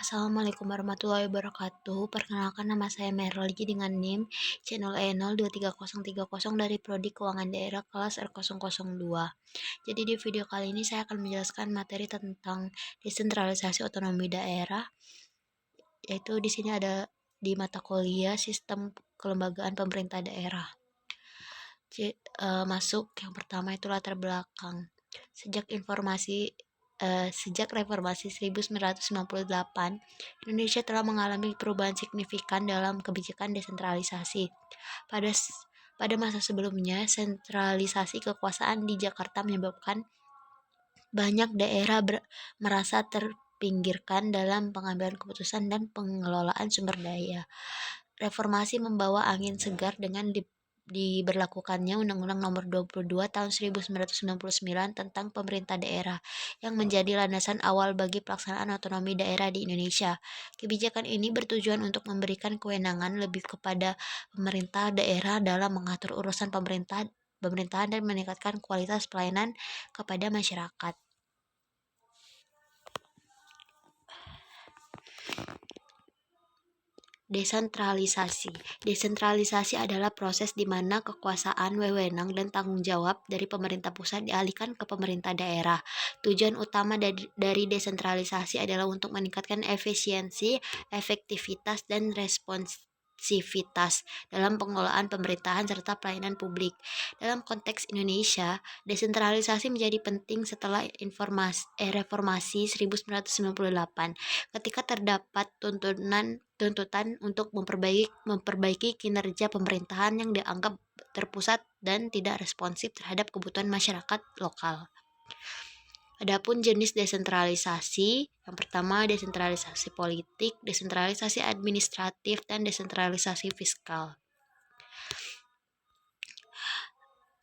Assalamualaikum warahmatullahi wabarakatuh. Perkenalkan, nama saya Merly dengan NIM channel E023030 dari Prodi Keuangan Daerah kelas R002. Jadi di video kali ini saya akan menjelaskan materi tentang desentralisasi otonomi daerah, yaitu di sini ada di mata kuliah Sistem Kelembagaan Pemerintah Daerah. Masuk yang pertama itu latar belakang. Sejak reformasi 1998, Indonesia telah mengalami perubahan signifikan dalam kebijakan desentralisasi. Pada masa sebelumnya, sentralisasi kekuasaan di Jakarta menyebabkan banyak daerah merasa terpinggirkan dalam pengambilan keputusan dan pengelolaan sumber daya. Reformasi membawa angin segar dengan diberlakukannya Undang-Undang Nomor 22 Tahun 1999 tentang Pemerintah Daerah yang menjadi landasan awal bagi pelaksanaan otonomi daerah di Indonesia. Kebijakan ini bertujuan untuk memberikan kewenangan lebih kepada pemerintah daerah dalam mengatur urusan pemerintahan dan meningkatkan kualitas pelayanan kepada masyarakat. Desentralisasi adalah proses di mana kekuasaan, wewenang, dan tanggung jawab dari pemerintah pusat dialihkan ke pemerintah daerah. Tujuan utama dari desentralisasi adalah untuk meningkatkan efisiensi, efektivitas, dan responsivitas dalam pengelolaan pemerintahan serta pelayanan publik. Dalam konteks Indonesia, desentralisasi menjadi penting setelah reformasi 1998, ketika terdapat tuntutan untuk memperbaiki kinerja pemerintahan yang dianggap terpusat dan tidak responsif terhadap kebutuhan masyarakat lokal. Adapun jenis desentralisasi, yang pertama desentralisasi politik, desentralisasi administratif, dan desentralisasi fiskal.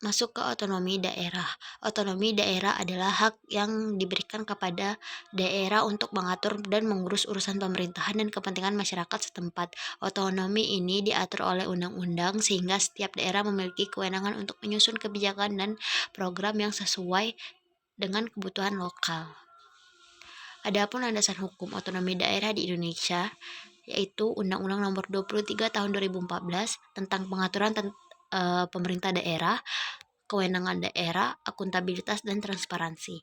Masuk ke otonomi daerah. Otonomi daerah adalah hak yang diberikan kepada daerah untuk mengatur dan mengurus urusan pemerintahan dan kepentingan masyarakat setempat. Otonomi ini diatur oleh undang-undang sehingga setiap daerah memiliki kewenangan untuk menyusun kebijakan dan program yang sesuai dengan kebutuhan lokal. Adapun landasan hukum otonomi daerah di Indonesia yaitu Undang-Undang Nomor 23 Tahun 2014 tentang pengaturan pemerintah daerah, kewenangan daerah, akuntabilitas, dan transparansi.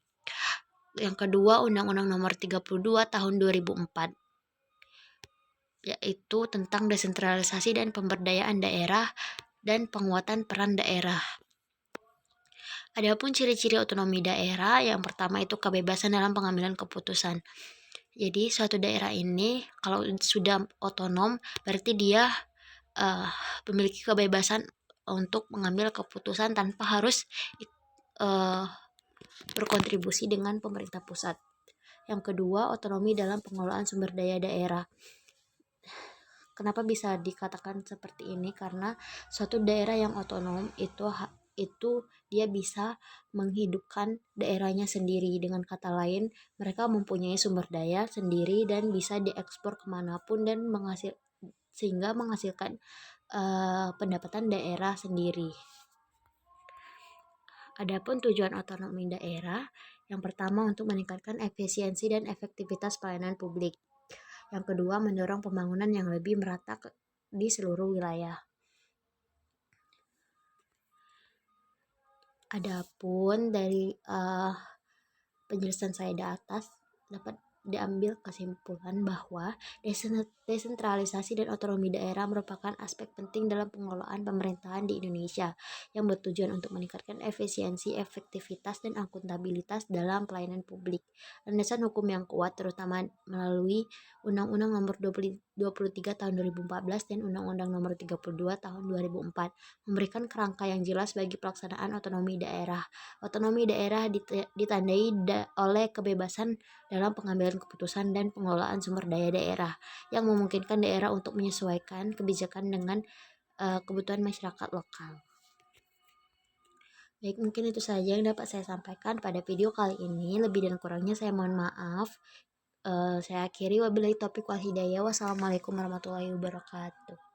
Yang kedua, Undang-Undang Nomor 32 Tahun 2004 yaitu tentang desentralisasi dan pemberdayaan daerah dan penguatan peran daerah. Adapun ciri-ciri otonomi daerah, yang pertama itu kebebasan dalam pengambilan keputusan. Jadi suatu daerah ini kalau sudah otonom berarti dia memiliki kebebasan untuk mengambil keputusan tanpa harus berkontribusi dengan pemerintah pusat. Yang kedua, otonomi dalam pengelolaan sumber daya daerah. Kenapa bisa dikatakan seperti ini? Karena suatu daerah yang otonom itu dia bisa menghidupkan daerahnya sendiri. Dengan kata lain, mereka mempunyai sumber daya sendiri dan bisa diekspor kemanapun dan sehingga menghasilkan pendapatan daerah sendiri. Adapun tujuan otonomi daerah, yang pertama untuk meningkatkan efisiensi dan efektivitas pelayanan publik. Yang kedua, mendorong pembangunan yang lebih merata di seluruh wilayah. Adapun dari penjelasan saya di atas dapat diambil kesimpulan bahwa desentralisasi dan otonomi daerah merupakan aspek penting dalam pengelolaan pemerintahan di Indonesia yang bertujuan untuk meningkatkan efisiensi, efektivitas, dan akuntabilitas dalam pelayanan publik. Landasan hukum yang kuat terutama melalui Undang-Undang Nomor 23 Tahun 2014 dan Undang-Undang Nomor 32 Tahun 2004 memberikan kerangka yang jelas bagi pelaksanaan otonomi daerah. Otonomi daerah ditandai oleh kebebasan dalam pengambilan keputusan dan pengelolaan sumber daya daerah yang memungkinkan daerah untuk menyesuaikan kebijakan dengan kebutuhan masyarakat lokal. Baik, mungkin itu saja yang dapat saya sampaikan pada video kali ini. Lebih dan kurangnya saya mohon maaf. Saya akhiri, wabillahi taufiq wal hidayah. Wassalamualaikum warahmatullahi wabarakatuh.